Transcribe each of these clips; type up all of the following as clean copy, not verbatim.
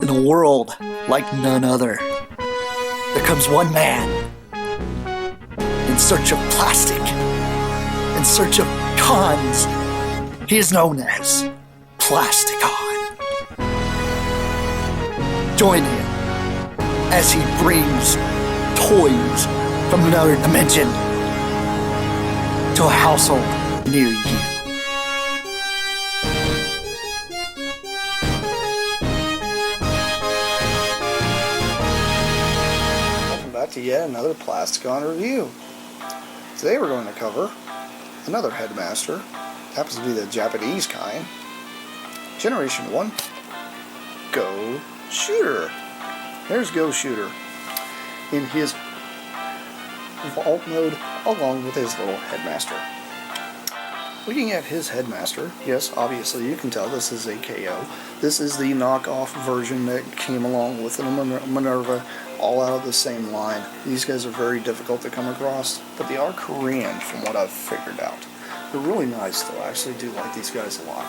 In a world like none other, there comes one man in search of plastic, in search of cons. He is known as Plasticon. Join him as he brings toys from another dimension to a household near you. Welcome back to yet another Plasticon review. Today we're going to cover another Headmaster. Happens to be the Japanese kind. Generation 1. Goshooter. There's Goshooter in his vault mode along with his little Headmaster. Looking at his Headmaster, yes, obviously you can tell this is a KO. This is the knockoff version that came along with the Minerva, all out of the same line. These guys are very difficult to come across, but they are Korean from what I've figured out. They're really nice though. I actually do like these guys a lot.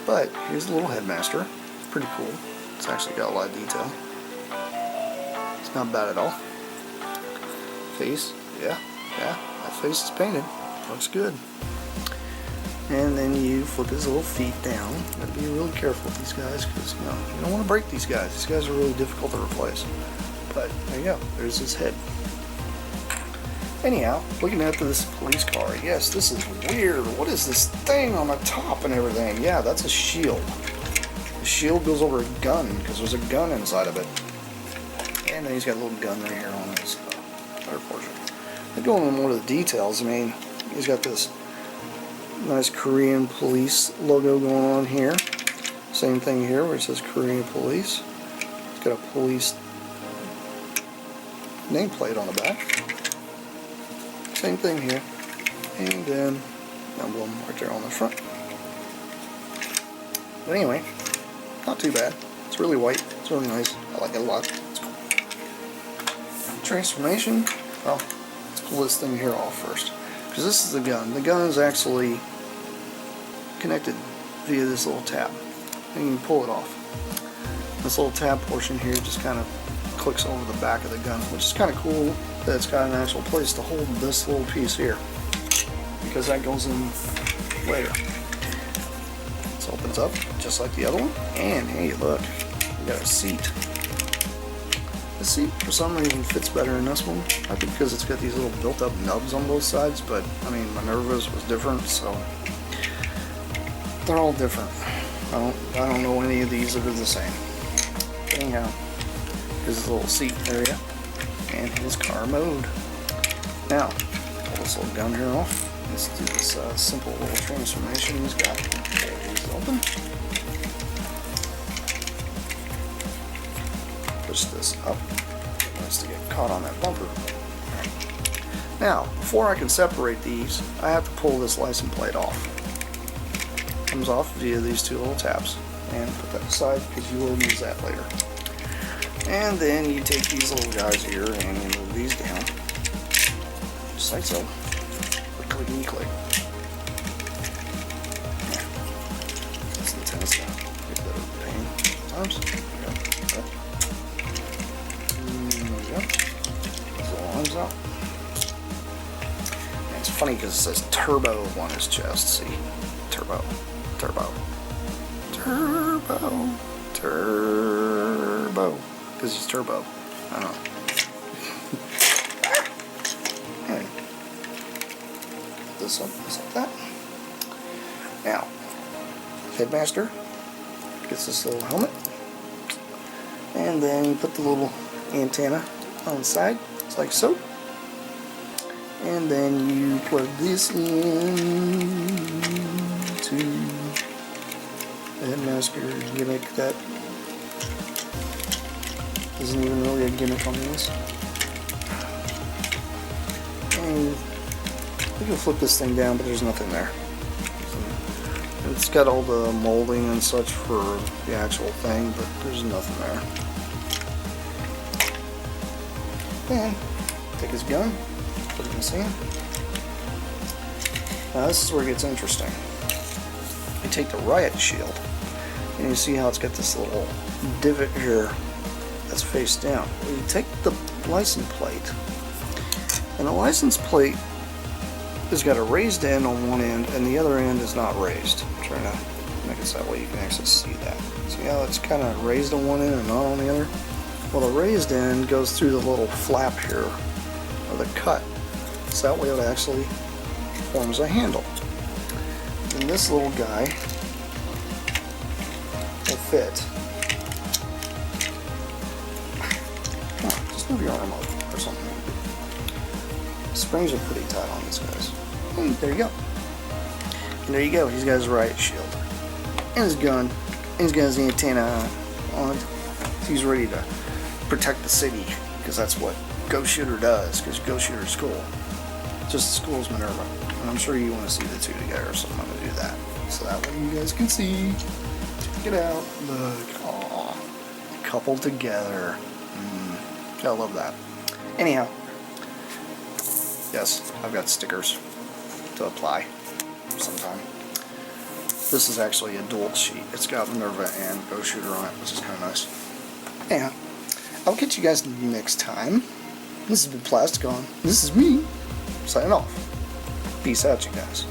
But here's the little Headmaster. It's pretty cool. It's actually got a lot of detail. It's not bad at all. Face, yeah, that face is painted. Looks good. And then you flip his little feet down. Gotta be really careful with these guys because you don't want to break these guys. These guys are really difficult to replace. But there you go. There's his head. Anyhow, looking at this police car, yes, this is weird. What is this thing on the top and everything? Yeah, that's a shield. The shield goes over a gun because there's a gun inside of it. And then he's got a little gun right here on his other portion. I go into more of the details. I mean, he's got this nice Korean police logo going on here. Same thing here where it says Korean police. It's got a police nameplate on the back. Same thing here. And then emblem right there on the front. But anyway, not too bad. It's really white. It's really nice. I like it a lot. It's cool. Transformation. Well, let's pull this thing here off first. Because this is the gun. The gun is actually connected via this little tab. And you can pull it off. This little tab portion here just kind of clicks over the back of the gun, which is kind of cool that it's got an actual place to hold this little piece here. Because that goes in later. This opens up just like the other one. And hey, look, we got a seat. The seat for some reason fits better in this one. I think because it's got these little built up nubs on both sides, but I mean Minerva's was different, so they're all different. I don't know any of these that are the same. But anyhow, here's the little seat area and his car mode. Now, pull this little gun here off. Let's do this simple little transformation he's got. He's open. Push this up. It wants to get caught on that bumper. Right. Now, before I can separate these, I have to pull this license plate off. Comes off via these two little tabs. And put that aside because you will use that later. And then you take these little guys here and you move these down. Just like so. Click and click. Yeah. That's the tennis now. Get that over the pain. Times. Arms out. And it's funny because it says turbo on his chest. See? Turbo. Turbo. Turbo. Turbo. Because he's turbo. I don't know. Anyway. This up, just like that. Now, Headmaster gets this little helmet. And then you put the little antenna on the side, just like so. And then you plug this in to the Headmaster gimmick that isn't even really a gimmick on this. And you can flip this thing down, but there's nothing there. It's got all the molding and such for the actual thing, but there's nothing there. And take his gun, put it in his hand. Now this is where it gets interesting. You take the riot shield, And you see how it's got this little divot here that's face down. Well, you take the license plate, and the license plate has got a raised end on one end, and the other end is not raised. I'm trying to make it so that way you can actually see that. See how it's kind of raised on one end and not on the other? Well, the raised end goes through the little flap here, or the cut, so that way it actually forms a handle. And this little guy will fit. Come on, just move your arm up or something. Springs are pretty tight on these guys. Hey, there you go. And there you go. He's got his riot shield. And his gun. And he's got his antenna on. He's ready to protect the city. Because that's what Goshooter does. Because Goshooter is cool. Just as cool as Minerva. And I'm sure you want to see the two together. So I'm going to do that. So that way you guys can see. Check it out. Look. Aww. Coupled together. I love that. Anyhow. Yes, I've got stickers to apply sometime. This is actually a dual sheet. It's got Minerva and Goshooter on it, which is kind of nice. Anyhow, I'll catch you guys next time. This has been Plasticon. This is me, signing off. Peace out, you guys.